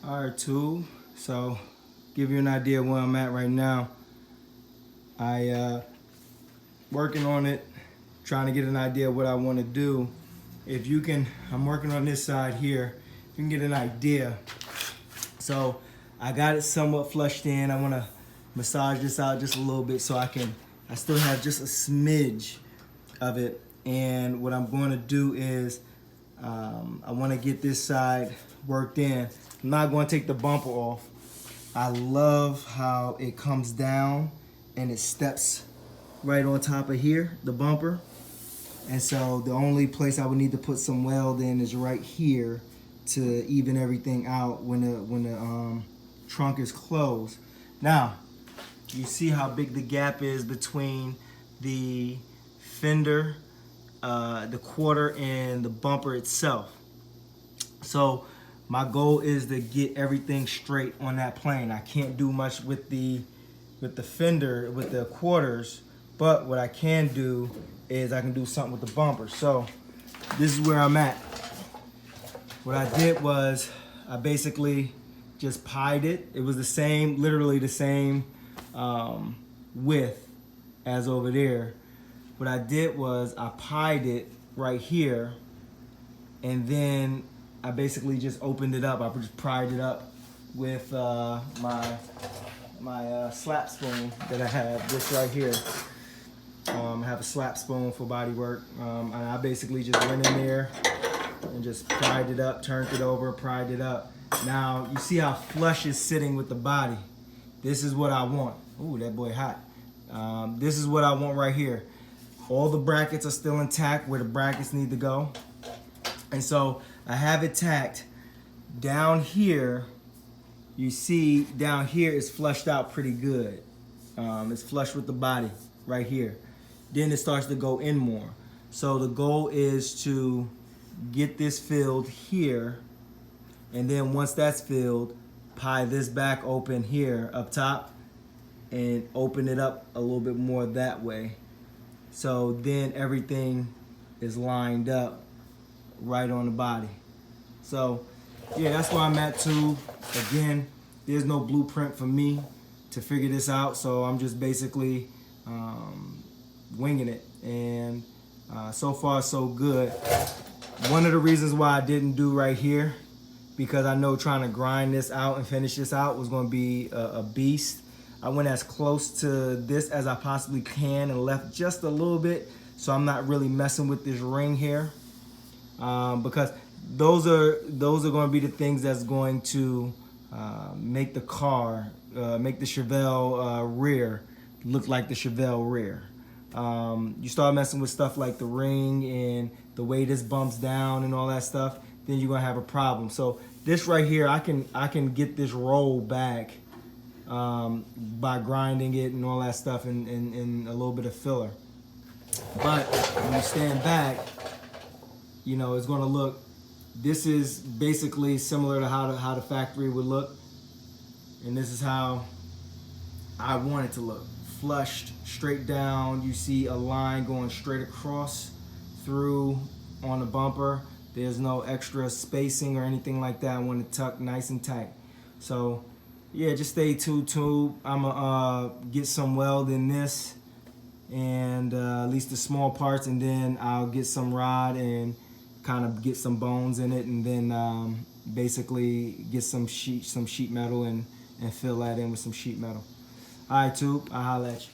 All right, too. So, give you an idea of where I'm at right now. Working on it, trying to get an idea of what I want to do. If you can, I'm working on this side here. If you can get an idea. So, I got it somewhat flushed in. I want to massage this out just a little bit so I still have just a smidge of it. And what I'm going to do is, I want to get this side worked in. I'm not going to take the bumper off. I love how it comes down and it steps right on top of here, the bumper. And so the only place I would need to put some weld in is right here to even everything out when the trunk is closed. Now, you see how big the gap is between the fender, the quarter, and the bumper itself. So my goal is to get everything straight on that plane. I can't do much with the fender, with the quarters, but what I can do is I can do something with the bumper. So this is where I'm at. What I did was I basically just pied it. It was the same, literally the same width as over there. What I did was I pied it right here, and then I basically just opened it up. I just pried it up with my slap spoon that I have. This right here. I have a slap spoon for body work. And I basically just went in there and just pried it up, turned it over, pried it up. Now you see how flush is sitting with the body. This is what I want. Ooh, that boy hot. This is what I want right here. All the brackets are still intact where the brackets need to go. And so I have it tacked down here. You see down here it's flushed out pretty good. It's flush with the body right here. Then it starts to go in more. So the goal is to get this filled here, and then once that's filled, pie this back open here up top and open it up a little bit more that way. So then everything is lined up right on the body. So yeah, that's where I'm at too. Again, there's no blueprint for me to figure this out, so I'm just basically winging it, and so far so good. One of the reasons why I didn't do right here, because I know trying to grind this out and finish this out was going to be a beast. I went as close to this as I possibly can and left just a little bit, so I'm not really messing with this ring here, because those are going to be the things that's going to make the car, make the Chevelle rear look like the Chevelle rear. You start messing with stuff like the ring and the way this bumps down and all that stuff, then you're gonna have a problem. So this right here, I can get this roll back by grinding it and all that stuff and a little bit of filler. But when you stand back, you know, it's gonna look, this is basically similar to how the factory would look, and this is how I want it to look. Flushed straight down. You see a line going straight across through on the bumper. There's no extra spacing or anything like that. I want it tucked nice and tight. So yeah, just stay tuned too. I'm gonna get some weld in this, and at least the small parts, and then I'll get some rod and kind of get some bones in it, and then basically get some sheet metal and fill that in with some sheet metal. All right, tube, I'll holler at you.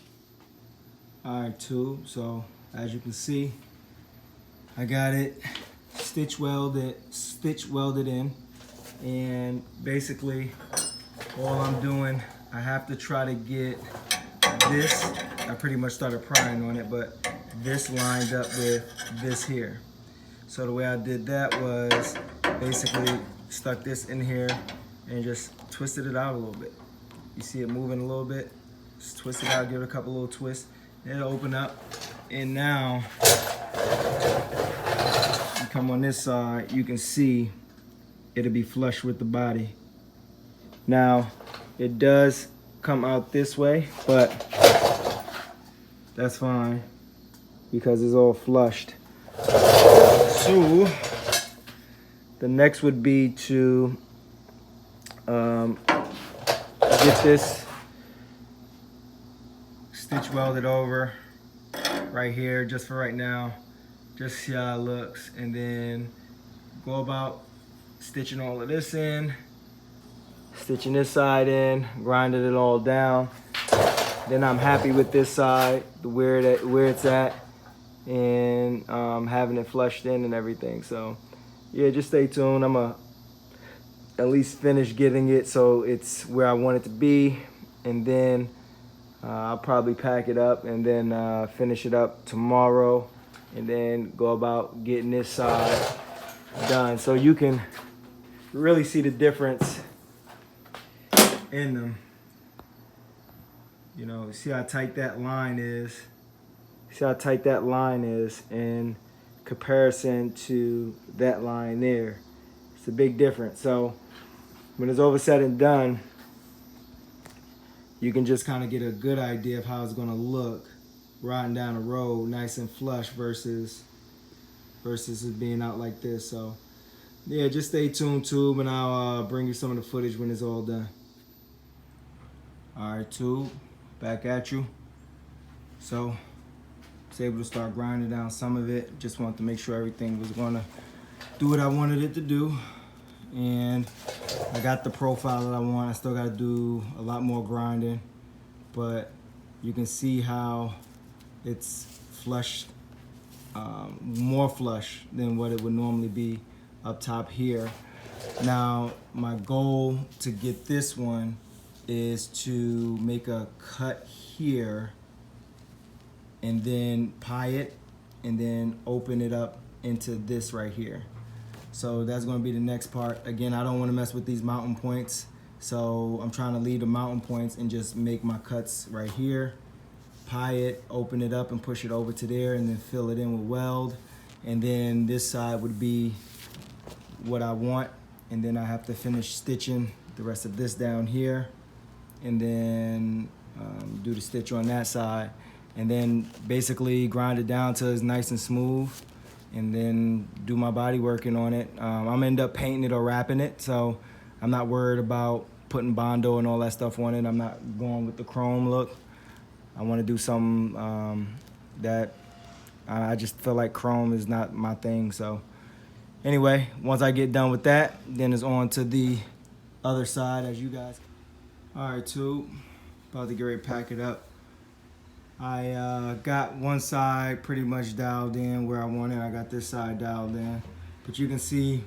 All right, tube, so as you can see, I got it stitch welded in, and basically all I'm doing, I have to try to get this, I pretty much started prying on it, but this lined up with this here. So the way I did that was basically stuck this in here and just twisted it out a little bit. You see it moving a little bit? Just twist it out, give it a couple little twists. It'll open up, and now you come on this side, you can see it'll be flush with the body. Now, it does come out this way, but that's fine because it's all flushed. So the next would be to get this stitch welded over right here just for right now, just see how it looks, and then go about stitching all of this in, stitching this side in, grinding it all down. Then I'm happy with this side, where it's at, and having it flushed in and everything. So yeah, just stay tuned. I'm gonna at least finish getting it so it's where I want it to be, and then I'll probably pack it up and then finish it up tomorrow, and then go about getting this side done, so you can really see the difference in them. You know, see how tight that line is. See how tight that line is in comparison to that line there. It's a big difference. So when it's over said and done, you can just kind of get a good idea of how it's gonna look riding down the road, nice and flush versus it being out like this. So yeah, just stay tuned, Tube, and I'll bring you some of the footage when it's all done. All right, Tube, back at you. So I was able to start grinding down some of it. Just wanted to make sure everything was gonna do what I wanted it to do. And I got the profile that I want. I still gotta do a lot more grinding, but you can see how it's flushed, more flush than what it would normally be up top here. Now, my goal to get this one is to make a cut here and then pie it and then open it up into this right here. So that's gonna be the next part. Again, I don't wanna mess with these mountain points, so I'm trying to leave the mountain points and just make my cuts right here, pie it, open it up and push it over to there, and then fill it in with weld. And then this side would be what I want, and then I have to finish stitching the rest of this down here, and then do the stitch on that side, and then basically grind it down till it's nice and smooth, and then do my body working on it. I'm gonna end up painting it or wrapping it, so I'm not worried about putting Bondo and all that stuff on it. I'm not going with the chrome look. I want to do something that I just feel like chrome is not my thing. So anyway, once I get done with that, then it's on to the other side, as you guys. All right, Tube, about to get ready to pack it up. I got one side pretty much dialed in where I want it. I got this side dialed in, but you can see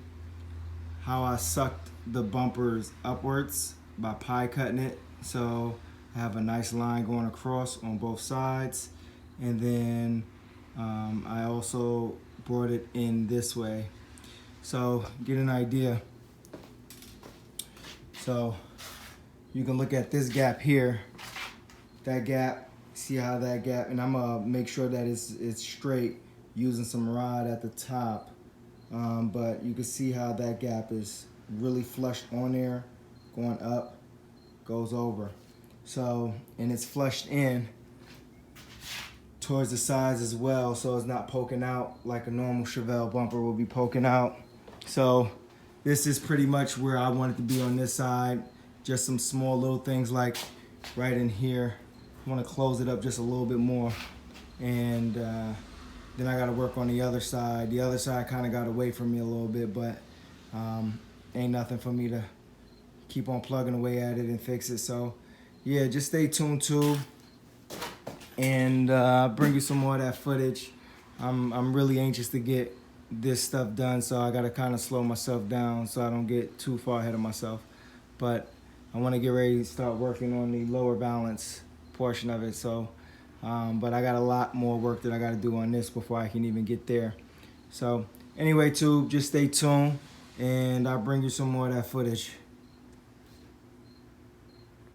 how I sucked the bumpers upwards by pie cutting it. So I have a nice line going across on both sides, and then I also brought it in this way. So get an idea. So you can look at this gap here, that gap, see how that gap, and I'm gonna make sure that it's straight using some rod at the top, but you can see how that gap is really flushed on there, going up, goes over. So, and it's flushed in towards the sides as well, so it's not poking out like a normal Chevelle bumper will be poking out. So this is pretty much where I want it to be on this side. Just some small little things like right in here. I want to close it up just a little bit more, and then I got to work on the other side. The other side kind of got away from me a little bit, but ain't nothing for me to keep on plugging away at it and fix it. So yeah, just stay tuned, Tube, and I'll bring you some more of that footage. I'm really anxious to get this stuff done, so I got to kind of slow myself down so I don't get too far ahead of myself. But I want to get ready to start working on the lower balance portion of it. So but I got a lot more work that I got to do on this before I can even get there. So anyway, Tube, just stay tuned, and I'll bring you some more of that footage.